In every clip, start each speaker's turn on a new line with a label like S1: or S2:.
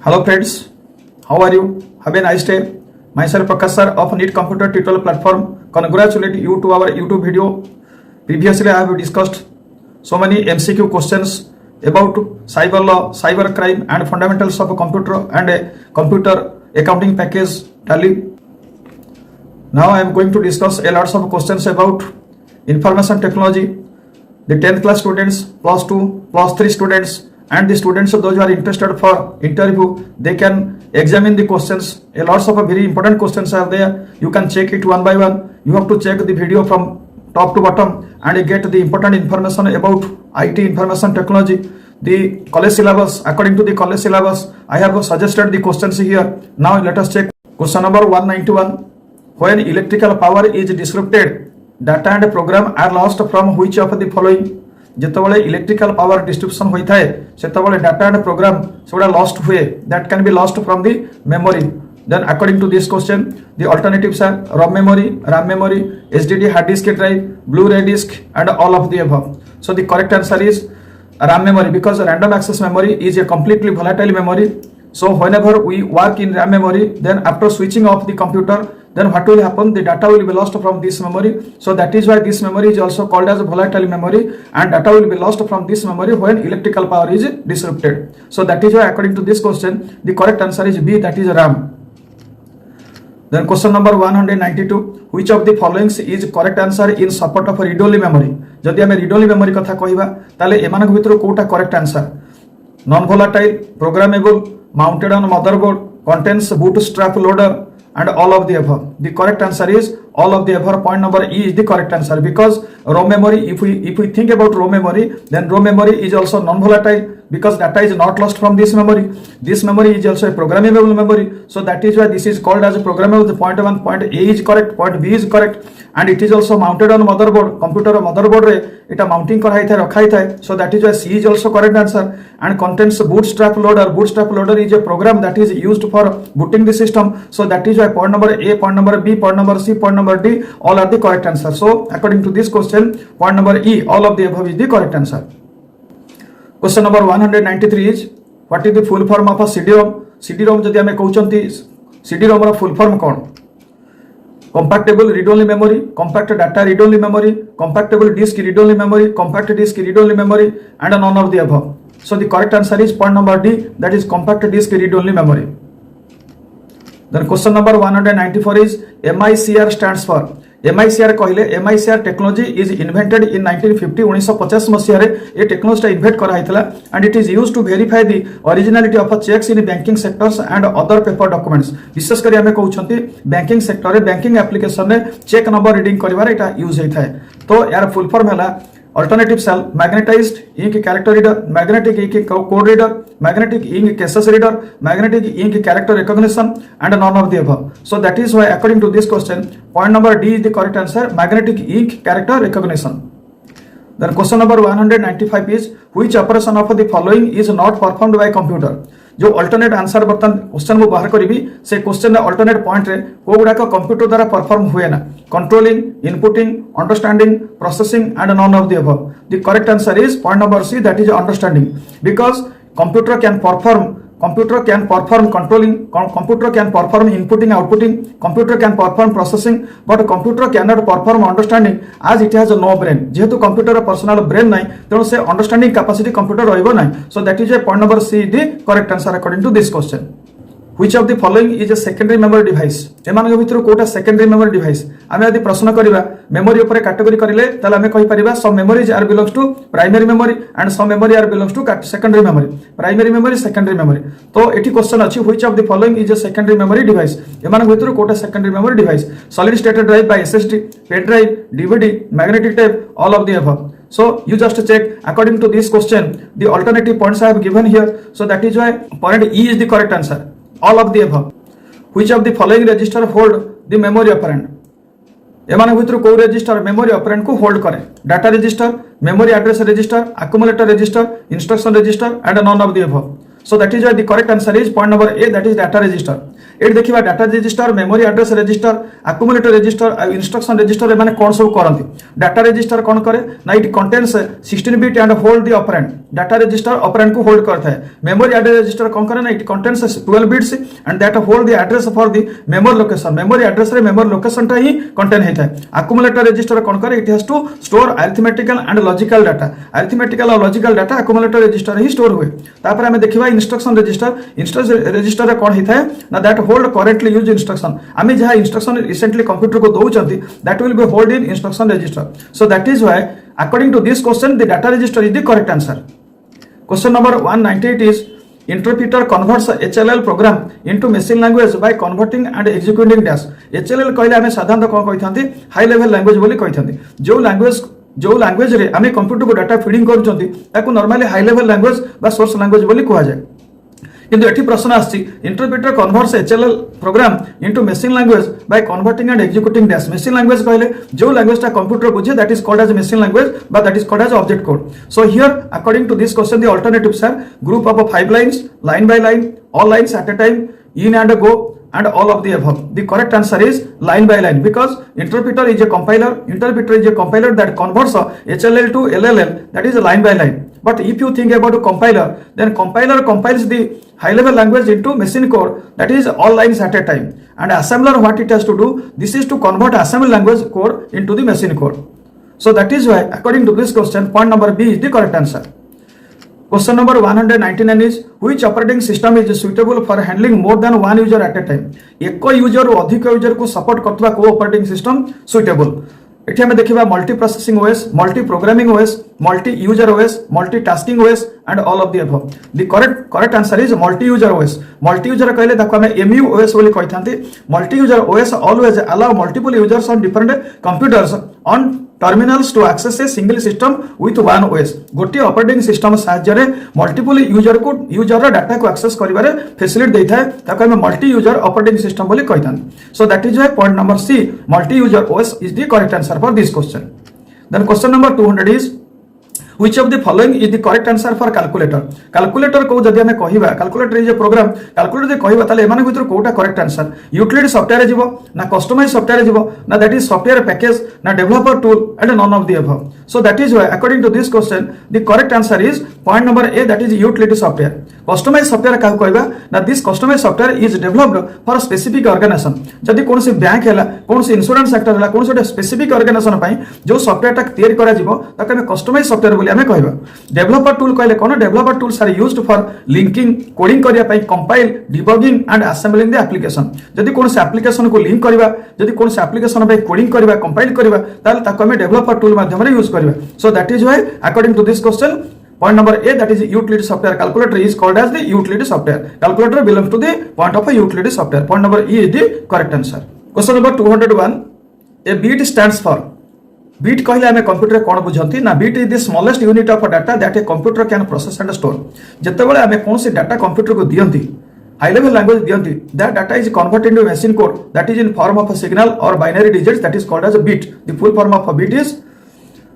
S1: Hello friends, how are you? Have a nice day. Myself Prakash sir of NEET Computer Tutorial Platform. Congratulate you to our YouTube video. Previously I have discussed so many MCQ questions about cyber law, cyber crime and fundamentals of a computer and a computer accounting package Tally. Now I am going to discuss a lot of questions about information technology. The 10th class students, plus 2, plus 3 students and the students those who are interested for interview, they can examine the questions. A lots of very important questions are there. You can check it one by one. You have to check the video from top to bottom and you get the important information about IT information technology. The college syllabus, according to the college syllabus, I have suggested the questions here. Now let us check question number 191. When electrical power is disrupted, data and program are lost from which of the following? जेतबले electrical power distribution होता है सेतबले data and program सेगुडा lost हुए that can be lost from the memory. Then according to this question the alternatives are ROM memory, RAM memory, HDD hard disk drive, Blu-ray disk and all of the above. So the correct answer is RAM memory because random access memory is a completely volatile memory. So whenever we work in RAM memory, then after switching off the computer, then what will happen? The data will be lost from this memory. So that is why this memory is also called as a volatile memory, and data will be lost from this memory when electrical power is disrupted. So that is why according to this question, the correct answer is B, that is RAM. Then question number 192, which of the following is correct answer in support of read-only memory? जदि आमे read-only memory कथा कहिबा ताले एमानक भितर Kota correct answer? Non volatile, programmable, mounted on motherboard, contains bootstrap loader and all of the above. The correct answer is all of the above. Point number E is the correct answer because ROM memory, if we think about ROM memory, then ROM memory is also non-volatile because data is not lost from this memory. This memory is also a programmable memory. So that is why this is called as a programmable. The point 1, point A is correct, point B is correct, and it is also mounted on motherboard. Computer motherboard re eta mounting कराई था रखाई था. So that is why C is also correct answer and contains bootstrap loader. Bootstrap loader is a program that is used for booting the system. So that is why point number A, point number B, point number C, point number D, all are the correct answer. So according to this question, point number E, all of the above is the correct answer. Question number 193 is what is the full form of a CD-ROM? CD-ROM जदि हमें कहउचंती CD-ROM रा full form cone? Compactable read-only memory, compact data read-only memory, compactable disk read-only memory, compact disk read-only memory, and none of the above. So the correct answer is point number D, that is compact disk read-only memory. Then question number 194 is MICR stands for. MICR कहले MICR technology is invented in 1950 1950 मसीह रे ये technology invent करा हितला and it is used to verify the originality of checks in banking sectors and other paper documents. विशेष करी हमें कहउछंती banking sector रे banking application रे check number reading करिवार एटा use हेथाय. तो यार full form हैला alternative cell, magnetized ink character reader, magnetic ink code reader, magnetic ink cases reader, magnetic ink character recognition, and none of the above. So that is why according to this question, point number D is the correct answer, magnetic ink character recognition. Then question number 195 is which operation of the following is not performed by computer? जो alternate answer बर्तन question मु बाहर करी से question alternate point रे को गुडा का computer द्वारा परफॉर्म हुए ना. Controlling, inputting, understanding, processing and none of the above. The correct answer is point number C, that is understanding because computer can perform controlling, computer can perform inputting, outputting, computer can perform processing, but computer cannot perform understanding as it has no brain. जेहेतु computer personal brain नहीं तेणु से understanding capacity computer रहिबो नहीं. So that is a point number C the correct answer according to this question. Which of the following is a secondary memory device? एमानक भितर Kota secondary memory device? आमे यदि प्रश्न करिबा मेमोरी ऊपर कैटेगरी करिले ताले आमे कहि परिबा some memories are belongs to primary memory and some memory are belongs to secondary memory. Primary memory, secondary memory. तो एठी क्वेश्चन अछि which of the following is a secondary memory device? एमानक भितर Kota secondary memory device? Solid state drive by SSD, pen drive, DVD, magnetic tape, all of the above. So you just check according to this question the alternative points I have given here. So that is why point E is the correct answer. All of the above. Which of the following register hold the memory operand? एमानक भितर को register memory operand को hold करे? Data register, memory address register, accumulator register, instruction register and none of the above. So that is why the correct answer is point number A, that is data register. ये देखा data register memory address register accumulator register instruction register मैंने कौन सब करती data register कौन करे ना it contains 16 bit and hold the operand data register operand को होल्ड करता है मेमोरी एड्रेस रजिस्टर कौन करे ना it contains 12 bits and that hold the address for the memory location memory address रे मेमोरी लोकेशन टा ही कंटेन होता है अक्युमुलेटर रजिस्टर कौन करे it has to store arithmetical and logical data arithmetical और लॉजिकल डाटा अक्युमुलेटर रजिस्टर ही store हुए तापर हमें देखिबा इंस्ट्रक्शन रजिस्टर रे कौन होता है ना that hold currently use instruction आमे जहां इंस्ट्रक्शन रिसेंटली कंप्यूटर को दउचंती that will be hold in instruction register so that is why according to this question the data register is the correct answer question number 198 इज interpreter converts HLL program into machine language by converting and executing dash HLL कहले हमें साधारणतः कौन कहिथांती high level language बोली कहिथांती जो language रे हमें computer को डाटा फीडिंग करचंती ताको नॉर्मली हाई लेवल लैंग्वेज बा सोर्स लैंग्वेज बोली कहा जाय किंतु एठी प्रश्न आछि interpreter converts HLL program into machine language by converting and executing dash machine language कहले जो लैंग्वेज टा कंप्यूटर बुझे that is called as machine language but that is called as object code so here according to this question the alternatives are group of 5 lines line by line all lines at a time in and go and all of the above. The correct answer is line by line because interpreter is a compiler. Interpreter is a compiler that converts HLL to LLL. That is a line by line. But if you think about a compiler, then compiler compiles the high level language into machine code. That is all lines at a time. And assembler what it has to do? This is to convert assembly language code into the machine code. So that is why according to this question, point number B is the correct answer. Question number 199 is which operating system is suitable for handling more than one user at a time? एक user और अधिक user को support करथबा को operating system suitable एठी हमें देखिबा multi processing OS multi programming OS multi user OS multi tasking OS and all of the above the correct answer is multi user OS multi user कहले ताको हमें MU OS बोली कहिथांती multi user OS always allow multiple users on different computers on terminals to access a single system with one OS गोटे operating system साहाय्य रे multiple user data को access करिवारे फैसिलिटी देता है ताको हमें मल्टी यूजर ऑपरेटिंग सिस्टम बोली कहिथांती so that is why point number C multi user OS is the correct answer for this question then question number 200 इज which of the following is the correct answer for calculator को जदि हमें कहिबा calculator is a program calculator जे कहिबा ताले एमान भितर Kota correct answer utility software जीवो ना customized software जीवो ना that is software package ना developer tool and none of the above so that is why according to this question the correct answer is point number A that is utility software customized software का कहिबा ना this customized software is developed for a specific organization जदि कोन से bank हैला कोन से insurance sector हैला कोन से specific organisation पई जो सॉफ्टवेयर टा तैयार करा जीवो ताके हमें कस्टमाइज सॉफ्टवेयर बोली हमें कहबा डेवलपर टूल कहले कोन developer tools are used for linking coding करिया पई compile debugging and assembling the application जदि कोन से एप्लीकेशन को लिंक करबा जदि कोन से एप्लीकेशन पई कोडिंग करबा कंपाइल करबा ताले ताको हमें डेवलपर टूल माध्यम रे यूज करबा so that is why according to this question point number A that is utility software calculator is called as the utility software calculator belongs to the point of a utility software point number E is the correct answer question number 201 a bit stands for bit कहले हमें computer कोन बुझंती ना bit is the smallest unit of data that a computer can process and store जते बेले हमें कोन से data computer को दियंती high level language दियंती that data is converted into machine code that is in form of a signal और binary digits that is called as a bit the full form of a bit is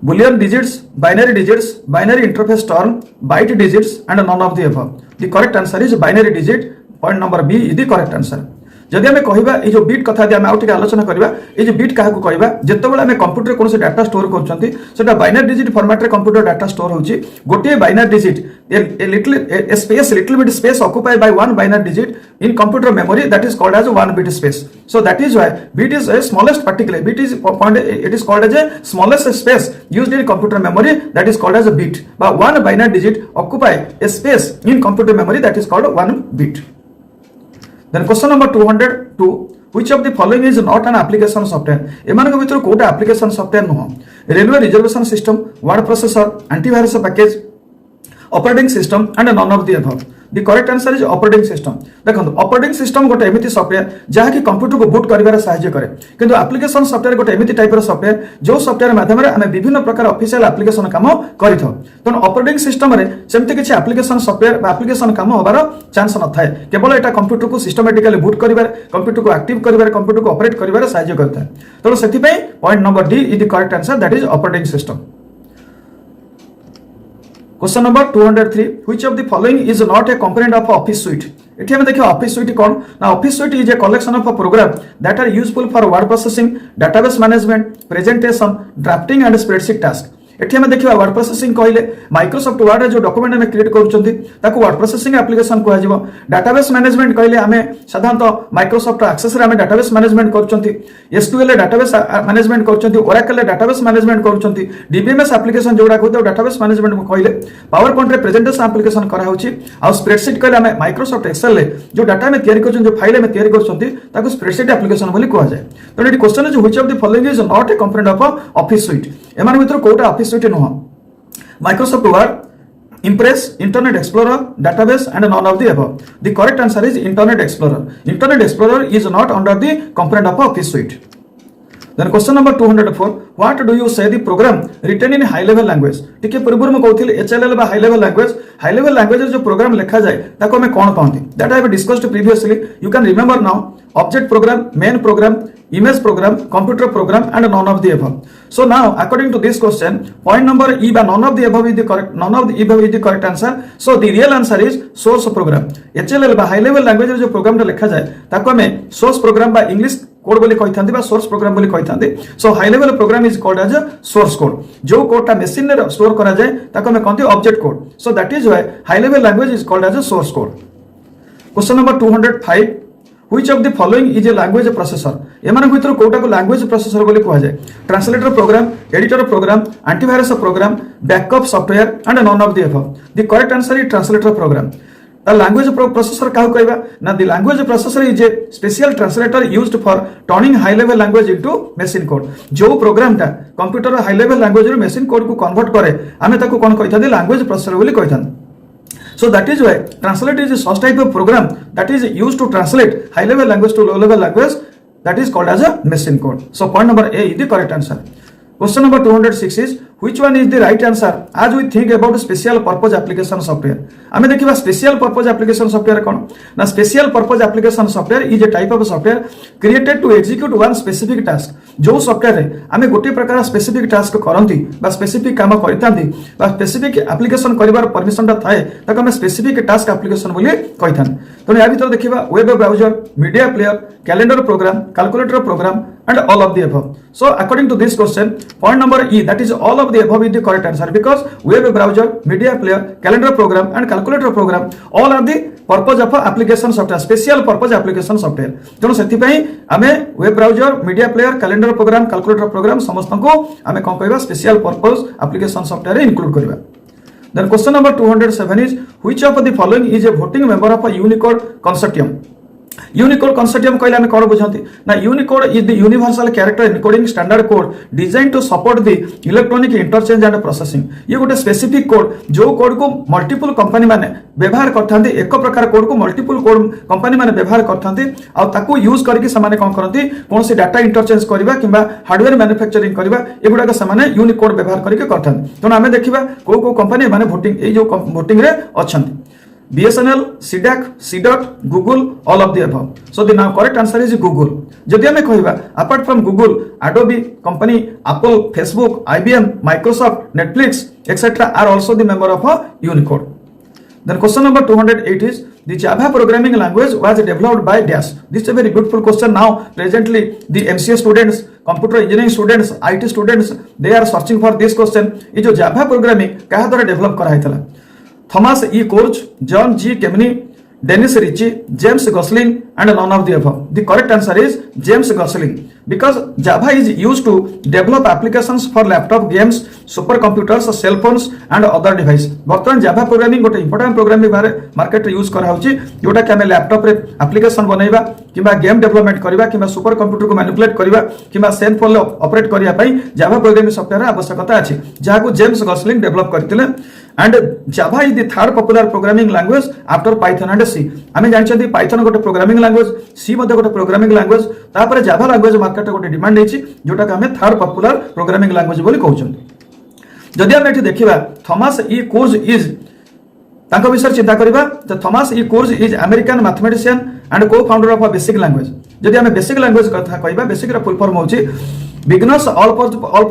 S1: Boolean digits, binary interface term, byte digits, and none of the above. The correct answer is binary digit. Point number B is the correct answer. जदि हमें कहबा ए जो bit कथा दे हमें out के आलोचना करबा ए जो बिट काहा को कहबा जत्ते बेले हमें कंप्यूटर कोन से डाटा स्टोर करछंती सेटा बाइनरी डिजिट फॉर्मेट रे कंप्यूटर डाटा स्टोर होची गोटे binary digit a space little bit space occupied by one binary digit in computer memory that is called as a one bit space so that is why bit is a smallest particle bit is it is called as a smallest space used in computer memory that is called as a bit but one binary digit occupy a space in computer memory that is called one bit. Then question number 202 which of the following is not an application software एमान को भितर कोटा application software नो railway reservation system word processor antivirus package operating system and none of the above the correct answer is operating system देखो operating system गोटे एमिति software जहा कि कंप्यूटर को बूट करिवार सहायता करे किंतु एप्लीकेशन सॉफ्टवेयर गोटे एमिति टाइप रो सॉफ्टवेयर जो सॉफ्टवेयर माध्यम रे हमें विभिन्न प्रकार ऑफिशियल एप्लीकेशन काम करिथो तो ऑपरेटिंग सिस्टम रे सेमति किछि एप्लीकेशन सॉफ्टवेयर बा एप्लीकेशन काम होबार चांस न थाए केवल एटा कंप्यूटर को सिस्टमैटिकली बूट करिवार कंप्यूटर को एक्टिव करिवार कंप्यूटर को ऑपरेट करिवार सहायता करता है तो सेति पई point number D is the correct answer that is operating system question number 203 which of the following is not a component of office suite एठी हम देखियो ऑफिस सुइट कोन ना office suite is a collection of program that are useful for word processing database management presentation drafting and spreadsheet task एठी हम देखियो word processing कहले Microsoft word जो डॉक्यूमेंट हम क्रिएट करछंती ताको वर्ड प्रोसेसिंग एप्लीकेशन कहै जिवो डेटाबेस मैनेजमेंट कहले हमें साधारणतः माइक्रोसॉफ्ट एक्सेस रे हमें डेटाबेस मैनेजमेंट करछंती एसक्यूएल डेटाबेस मैनेजमेंट करछंती ओरेकल डेटाबेस मैनेजमेंट करछंती डीबीएमएस एप्लीकेशन जोडा कहते डेटाबेस मैनेजमेंट कहले पावर पॉइंट रे प्रेजेंटेशन एप्लीकेशन करा होची आ स्प्रेडशीट कहले हमें माइक्रोसॉफ्ट एक्सेल रे जो डाटा में तयारी करछन जो फाइल में तयारी करछंती ताको स्प्रेडशीट एप्लीकेशन बोली कहै जाय तो एटी question is which of the following is not a component of office suite एमान भीतर कोटा ऑफिस सुइट नुह Microsoft Word Impress Internet Explorer database and none of the above the correct answer is Internet Explorer is not under the component of office suite then question number 204 what do you say the program written in high level language टिके पूर्व में कहथिल HLL बा high level language जो programme लिखा जाए ताको हमें कोन कहंती that I have discussed previously you can remember now object program main program image program computer program and none of the above so now according to this question point number e by none of the above is the correct answer so the real answer is source program HLL by high level language जो programme लिखा जाए ताको हमें source program by english code बोली कहिथांती बा source program बोली कहिथांती so high level program is called as source code जो कोडटा मशीन रे स्टोर करा जाए ताको हमें कहंती object code so that is why high level language is called as source code question number 205 which of the following is a language processor एमान भीतर कोटा को लैंग्वेज प्रोसेसर बोली कहा जाए translator program editor program antivirus program backup software and none of the above the correct answer is translator program The language processor क्या कहबा ना the language processor is a special translator used for turning high level language into machine code जो programme ता computer high level language रो machine code को convert करे हमें ताको कोन कहिथा दे language processor बोली कहिथा so that is why translate is a such type of program that is used to translate high level language to low level language that is called as a machine code so point number A is the correct answer question number 206 is which one is the right answer as we think about special purpose application software आमे देखिबा special purpose application software कोन ना special purpose application software is a type of software created to execute one specific task जो software रे आमे गोटे प्रकार specific task करंती बा स्पेसिफिक काम करितांती बा स्पेसिफिक एप्लीकेशन करिवार परमिशन ता थाए ताको आमे स्पेसिफिक टास्क एप्लीकेशन बोली कहिथान तो या भीतर देखिबा web browser media player calendar program calculator program and all of the above so according to this question point number E that is all of the above is the correct answer because web browser media player calendar program and calculator program all are the purpose of application software special purpose application software जनो सेति पई हमें web browser media player calendar program calculator program समस्त को हमें कोन कहबा special purpose application software include करबा then question number 207 is which of the following is a voting member of a Unicode consortium Unicode consortium कहले हमें कोन बुझांती ना Unicode is the universal character encoding standard code designed to support the electronic interchange and processing ये गोटे specific code जो code को multiple company माने व्यवहार करथांती एक प्रकार कोड को मल्टीपल कोड कंपनी माने व्यवहार करथांती आ ताको यूज करके समाने कोन करथी कोनसी डाटा इंटरचेंज करबा किबा हार्डवेयर मैन्युफैक्चरिंग करबा एगुडा के समाने Unicode व्यवहार करके करथांती तो हमें देखिबा को कंपनी माने वोटिंग ए जो वोटिंग रे अछंती BSNL, CDAC, CDOT, Google, all of the above. So the now correct answer is Google. जदि हमें कहबा apart from Google, Adobe company, Apple, Facebook, IBM, Microsoft, Netflix, etc. are also the member of a Unicode. Then question number 208 is the Java programming language was developed by Dash. This is a very beautiful question. Now presently the MCA students, computer engineering students, IT students, they are searching for this question. ये जो Java programming कहा द्वारा develop करा हैतला Thomas E. Kurz, John G. Kemeny, Dennis Ritchie, James Gosling, and none of the above. The correct answer is James Gosling because Java is used to develop applications for laptop games, supercomputers, cell phones, and other devices. बर्तमान Java programming गोटे important program भी बारे market रे use करा होची जोटा कि हमें लैपटॉप रे एप्लीकेशन बनाइबा किबा गेम डेवलपमेंट करिबा किबा सुपर कंप्यूटर को मैनिपुलेट करिबा किबा सेल फोन ले ऑपरेट करिया पई Java programming सॉफ्टवेयर आवश्यकता अछि जाहाको जेम्स गॉसलिंग डेवलप करथिले and Java is the third popular programming language after Python and C. आमे जानछथि Python गोटे प्रोग्रामिंग लैंग्वेज C मध्ये गोटे प्रोग्रामिंग लैंग्वेज तापर Java लैंग्वेज मार्केट गोटे डिमांड हेछि जोटा कि हमें थर्ड पॉपुलर प्रोग्रामिंग लैंग्वेज बोली कहउछन जदि हम एठी देखिबा थॉमस ई कोर्ज इज ताको विषय चिंता करबा तो Thomas E Kurtz is American mathematician and co founder of a BASIC language जदि हमें बेसिक लैंग्वेज कथा कहबा बेसिक रा फुल फॉर्म होछि beginners all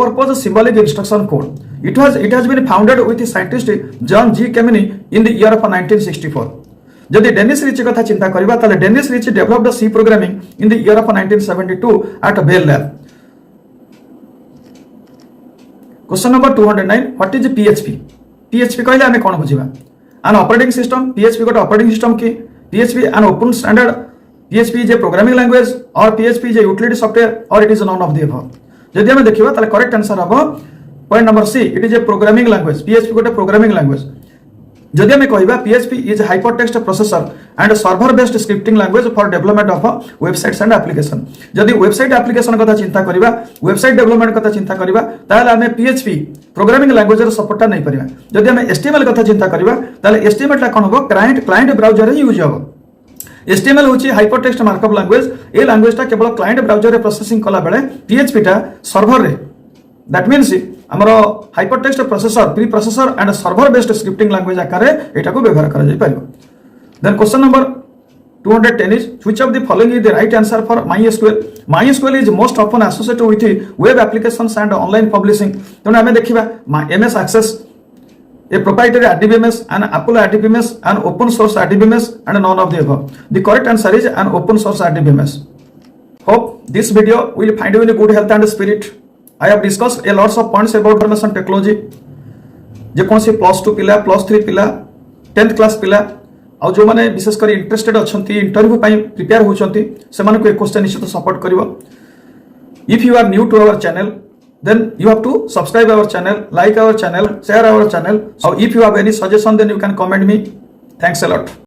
S1: purpose symbolic instruction code It has been founded with scientist John G. Kemeny in the year of 1964. जदि Dennis rich कथा चिंता करबा ताले Dennis Ritchie developed C programming in the year of 1972 at Bell lab. Question number 209 what is PHP? PHP कहले हमें कोन बुझिबा? An operating system. PHP गोटे ऑपरेटिंग सिस्टम की. PHP an open standard. PHP is a programming language or PHP is a utility software or it is none of the above. जदि हमें देखिबा ताले करेक्ट आंसर हबो point number C. It is a programming language. PHP गोटे programming language. जदि हमें कहबा PHP is hypertext processor and server based scripting language for development of websites and application. जदि वेबसाइट एप्लीकेशन कथा चिंता करबा वेबसाइट डेवलपमेंट कथा चिंता करबा ताले हमें PHP प्रोग्रामिंग लैंग्वेज रो सपोर्ट नहीं परिबा. जदि हमें HTML कथा चिंता करबा ताले HTML टा कोन हो क्लाइंट ब्राउजर रे यूज हो. HTML होची hypertext markup language. A language टा केवल क्लाइंट ब्राउजर रे प्रोसेसिंग कला बेले PHP टा सर्वर रे. दैट मीन्स हमरो hypertext processor preprocessor and server based scripting language आकार एटा को व्यवहार करा जाय परिबो. Then question number 210 is which of the following is the right answer for MySQL? MySQL is most often associated with web applications and online publishing. तने हमें देखिबा MS Access, a proprietary RDBMS, an Apple RDBMS, an open source RDBMS, and none of the above. The correct answer is an open source RDBMS. Hope this video will find you in a good health and spirit. I have discussed a lots of points about information technology. जे कौन सी +2 पिला +3 पिला 10th class पिला आ जो माने विशेष कर interested अछंती interview पई प्रिपेयर होचंती से माने को क्वेश्चन निश्चित सपोर्ट करिवो. If you are new to our channel then you have to subscribe our channel, like our channel, share our channel. So if you have any suggestion then you can comment me. Thanks a lot.